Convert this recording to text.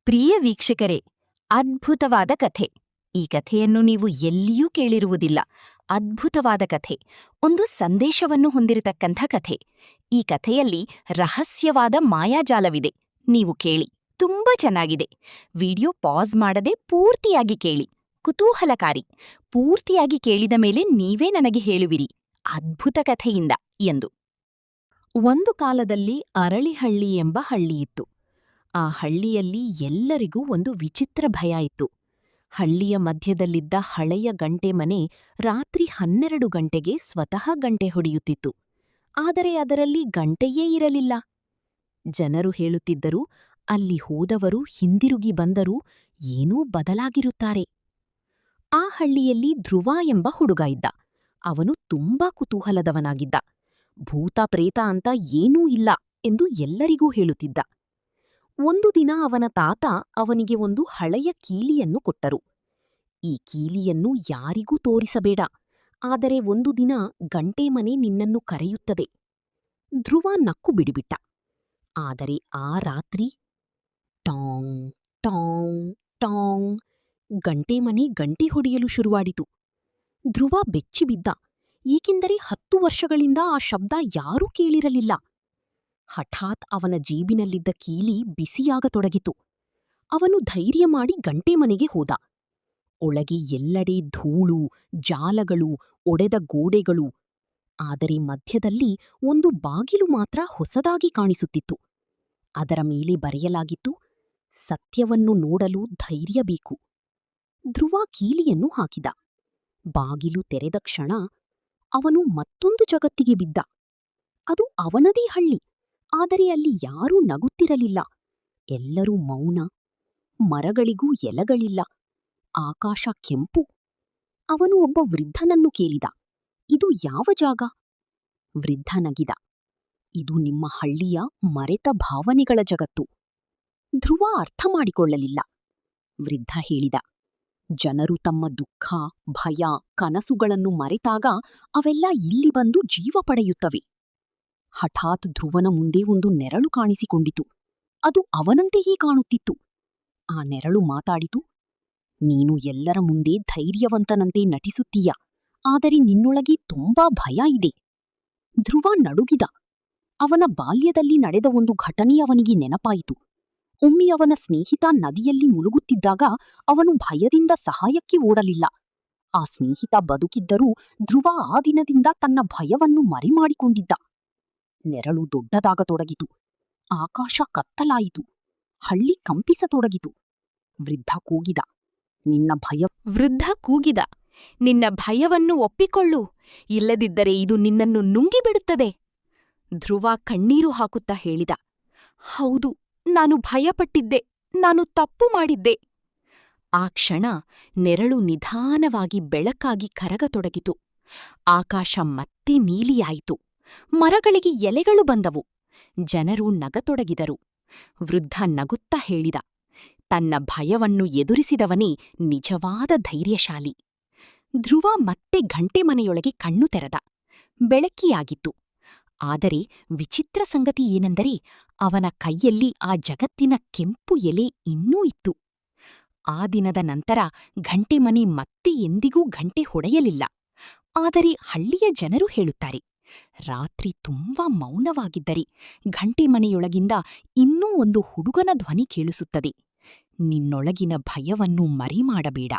ಪ್ರಿಯ ವೀಕ್ಷಕರೇ, ಅದ್ಭುತವಾದ ಕಥೆ. ಈ ಕಥೆಯನ್ನು ನೀವು ಎಲ್ಲಿಯೂ ಕೇಳಿರುವುದಿಲ್ಲ. ಅದ್ಭುತವಾದ ಕಥೆ, ಒಂದು ಸಂದೇಶವನ್ನು ಹೊಂದಿರತಕ್ಕಂಥ ಕಥೆ. ಈ ಕಥೆಯಲ್ಲಿ ರಹಸ್ಯವಾದ ಮಾಯಾಜಾಲವಿದೆ. ನೀವು ಕೇಳಿ, ತುಂಬಾ ಚೆನ್ನಾಗಿದೆ. ವಿಡಿಯೋ ಪಾಸ್ ಮಾಡದೆ ಪೂರ್ತಿಯಾಗಿ ಕೇಳಿ. ಕುತೂಹಲಕಾರಿ. ಪೂರ್ತಿಯಾಗಿ ಕೇಳಿದ ಮೇಲೆ ನೀವೇ ನನಗೆ ಹೇಳುವಿರಿ, ಅದ್ಭುತ ಕಥೆಯಿಂದ ಎಂದು. ಒಂದು ಕಾಲದಲ್ಲಿ ಅರಳಿಹಳ್ಳಿ ಎಂಬ ಹಳ್ಳಿಯಿತ್ತು. ಆ ಹಳ್ಳಿಯಲ್ಲಿ ಎಲ್ಲರಿಗೂ ಒಂದು ವಿಚಿತ್ರ ಭಯ ಇತ್ತು. ಹಳ್ಳಿಯ ಮಧ್ಯದಲ್ಲಿದ್ದ ಹಳೆಯ ಗಂಟೆ ಮನೆ ರಾತ್ರಿ 12 ಗಂಟೆಗೆ ಸ್ವತಃ ಗಂಟೆ ಹೊಡೆಯುತ್ತಿತ್ತು. ಆದರೆ ಅದರಲ್ಲಿ ಗಂಟೆಯೇ ಇರಲಿಲ್ಲ. ಜನರು ಹೇಳುತ್ತಿದ್ದರು, ಅಲ್ಲಿ ಹೋದವರು ಹಿಂದಿರುಗಿ ಬಂದರೂ ಏನೂ ಬದಲಾಗಿರುತ್ತಾರೆ. ಆ ಹಳ್ಳಿಯಲ್ಲಿ ಧ್ರುವ ಎಂಬ ಹುಡುಗ ಇದ್ದ. ಅವನು ತುಂಬಾ ಕುತೂಹಲದವನಾಗಿದ್ದ. ಭೂತ ಪ್ರೇತ ಅಂತ ಏನೂ ಇಲ್ಲ ಎಂದು ಎಲ್ಲರಿಗೂ ಹೇಳುತ್ತಿದ್ದ. ಒಂದು ದಿನ ಅವನ ತಾತ ಅವನಿಗೆ ಒಂದು ಹಳೆಯ ಕೀಲಿಯನ್ನು ಕೊಟ್ಟರು. ಈ ಕೀಲಿಯನ್ನು ಯಾರಿಗೂ ತೋರಿಸಬೇಡ, ಆದರೆ ಒಂದು ದಿನ ಗಂಟೆ ಮನೆ ನಿನ್ನನ್ನು ಕರೆಯುತ್ತದೆ. ಧ್ರುವ ನಕ್ಕು ಬಿಡಿಬಿಟ್ಟ. ಆದರೆ ಆ ರಾತ್ರಿ ಟಾಂಗ್ ಟಾಂಗ್ ಟಾಂಗ್ ಗಂಟೆ ಮನೆ ಗಂಟೆ ಹೊಡೆಯಲು ಶುರುವಾಡಿತು. ಧ್ರುವ ಬೆಚ್ಚಿಬಿದ್ದ, ಏಕೆಂದರೆ 10 ವರ್ಷಗಳಿಂದ ಆ ಶಬ್ದ ಯಾರೂ ಕೇಳಿರಲಿಲ್ಲ. ಹಠಾತ್ ಅವನ ಜೇಬಿನಲ್ಲಿದ್ದ ಕೀಲಿ ಬಿಸಿಯಾಗತೊಡಗಿತು. ಅವನು ಧೈರ್ಯ ಮಾಡಿ ಗಂಟೆ ಮನೆಗೆ ಹೋದ. ಒಳಗೆ ಎಲ್ಲೆಡೆ ಧೂಳು, ಜಾಲಗಳು, ಒಡೆದ ಗೋಡೆಗಳು. ಆದರೆ ಮಧ್ಯದಲ್ಲಿ ಒಂದು ಬಾಗಿಲು ಮಾತ್ರ ಹೊಸದಾಗಿ ಕಾಣಿಸುತ್ತಿತ್ತು. ಅದರ ಮೇಲೆ ಬರೆಯಲಾಗಿತ್ತು, ಸತ್ಯವನ್ನು ನೋಡಲು ಧೈರ್ಯ ಬೇಕು. ಧ್ರುವ ಕೀಲಿಯನ್ನು ಹಾಕಿದ. ಬಾಗಿಲು ತೆರೆದ ಕ್ಷಣ ಅವನು ಮತ್ತೊಂದು ಜಗತ್ತಿಗೆ ಬಿದ್ದ. ಅದು ಅವನದೇ ಹಳ್ಳಿ. ಆದರೆ ಅಲ್ಲಿ ಯಾರೂ ನಗುತ್ತಿರಲಿಲ್ಲ. ಎಲ್ಲರೂ ಮೌನ. ಮರಗಳಿಗೂ ಎಲೆಗಳಿಲ್ಲ. ಆಕಾಶ ಕೆಂಪು. ಅವನು ಒಬ್ಬ ವೃದ್ಧನನ್ನು ಕೇಳಿದ, ಇದು ಯಾವ ಜಾಗ? ವೃದ್ಧ ನಗಿದ, ಇದು ನಿಮ್ಮ ಹಳ್ಳಿಯ ಮರೆತ ಭಾವನೆಗಳ ಜಗತ್ತು. ಧ್ರುವ ಅರ್ಥ ಮಾಡಿಕೊಳ್ಳಲಿಲ್ಲ. ವೃದ್ಧ ಹೇಳಿದ, ಜನರು ತಮ್ಮ ದುಃಖ, ಭಯ, ಕನಸುಗಳನ್ನು ಮರೆತಾಗ ಅವೆಲ್ಲ ಇಲ್ಲಿ ಬಂದು ಜೀವ ಪಡೆಯುತ್ತವೆ. ಹಠಾತ್ ಧ್ರುವನ ಮುಂದೆ ಒಂದು ನೆರಳು ಕಾಣಿಸಿಕೊಂಡಿತು. ಅದು ಅವನಂತೆಯೇ ಕಾಣುತ್ತಿತ್ತು. ಆ ನೆರಳು ಮಾತಾಡಿತು, ನೀನು ಎಲ್ಲರ ಮುಂದೆ ಧೈರ್ಯವಂತನಂತೆ ನಟಿಸುತ್ತೀಯ, ಆದರೆ ನಿನ್ನೊಳಗೆ ತುಂಬಾ ಭಯ ಇದೆ. ಧ್ರುವ ನಡುಗಿದ. ಅವನ ಬಾಲ್ಯದಲ್ಲಿ ನಡೆದ ಒಂದು ಘಟನೆ ಅವನಿಗೆ ನೆನಪಾಯಿತು. ಒಮ್ಮೆ ಅವನ ಸ್ನೇಹಿತ ನದಿಯಲ್ಲಿ ಮುಳುಗುತ್ತಿದ್ದಾಗ ಅವನು ಭಯದಿಂದ ಸಹಾಯಕ್ಕೆ ಓಡಲಿಲ್ಲ. ಆ ಸ್ನೇಹಿತ ಬದುಕಿದ್ದರೂ ಧ್ರುವ ಆ ದಿನದಿಂದ ತನ್ನ ಭಯವನ್ನು ಮರೆಮಾಡಿಕೊಂಡಿದ್ದ. ನೆರಳು ದೊಡ್ಡದಾಗತೊಡಗಿತು. ಆಕಾಶ ಕತ್ತಲಾಯಿತು. ಹಳ್ಳಿ ಕಂಪಿಸತೊಡಗಿತು. ವೃದ್ಧ ಕೂಗಿದ, ನಿನ್ನ ಭಯವನ್ನು ಒಪ್ಪಿಕೊಳ್ಳು, ಇಲ್ಲದಿದ್ದರೆ ಇದು ನಿನ್ನನ್ನು ನುಂಗಿಬಿಡುತ್ತದೆ. ಧ್ರುವ ಕಣ್ಣೀರು ಹಾಕುತ್ತಾ ಹೇಳಿದ, ಹೌದು, ನಾನು ಭಯಪಟ್ಟಿದ್ದೆ, ನಾನು ತಪ್ಪು ಮಾಡಿದ್ದೆ. ಆ ಕ್ಷಣ ನೆರಳು ನಿಧಾನವಾಗಿ ಬೆಳಕಾಗಿ ಕರಗತೊಡಗಿತು. ಆಕಾಶ ಮತ್ತೆ ನೀಲಿಯಾಯಿತು. ಮರಗಳಿಗೆ ಎಲೆಗಳು ಬಂದವು. ಜನರು ನಗತೊಡಗಿದರು. ವೃದ್ಧ ನಗುತ್ತಾ ಹೇಳಿದ, ತನ್ನ ಭಯವನ್ನು ಎದುರಿಸಿದವನೇ ನಿಜವಾದ ಧೈರ್ಯಶಾಲಿ. ಧ್ರುವ ಮತ್ತೆ ಗಂಟೆ ಮನೆಯೊಳಗೆ ಕಣ್ಣು ತೆರೆದ. ಬೆಳಕಿಯಾಗಿತ್ತು. ಆದರೆ ವಿಚಿತ್ರ ಸಂಗತಿ ಏನೆಂದರೆ, ಅವನ ಕೈಯಲ್ಲಿ ಆ ಜಗತ್ತಿನ ಕೆಂಪು ಎಲೆ ಇನ್ನೂ ಇತ್ತು. ಆ ದಿನದ ನಂತರ ಗಂಟೆ ಮನೆ ಮತ್ತೆ ಎಂದಿಗೂ ಗಂಟೆ ಹೊಡೆಯಲಿಲ್ಲ. ಆದರೆ ಹಳ್ಳಿಯ ಜನರು ಹೇಳುತ್ತಾರೆ, ರಾತ್ರಿ ತುಂಬಾ ಮೌನವಾಗಿದ್ದರೆ ಗಂಟೆ ಮನೆಯೊಳಗಿಂದ ಇನ್ನೂ ಒಂದು ಹುಡುಗನ ಧ್ವನಿ ಕೇಳಿಸುತ್ತದೆ. ನಿನ್ನೊಳಗಿನ ಭಯವನ್ನು ಮರೆಮಾಡಬೇಡ.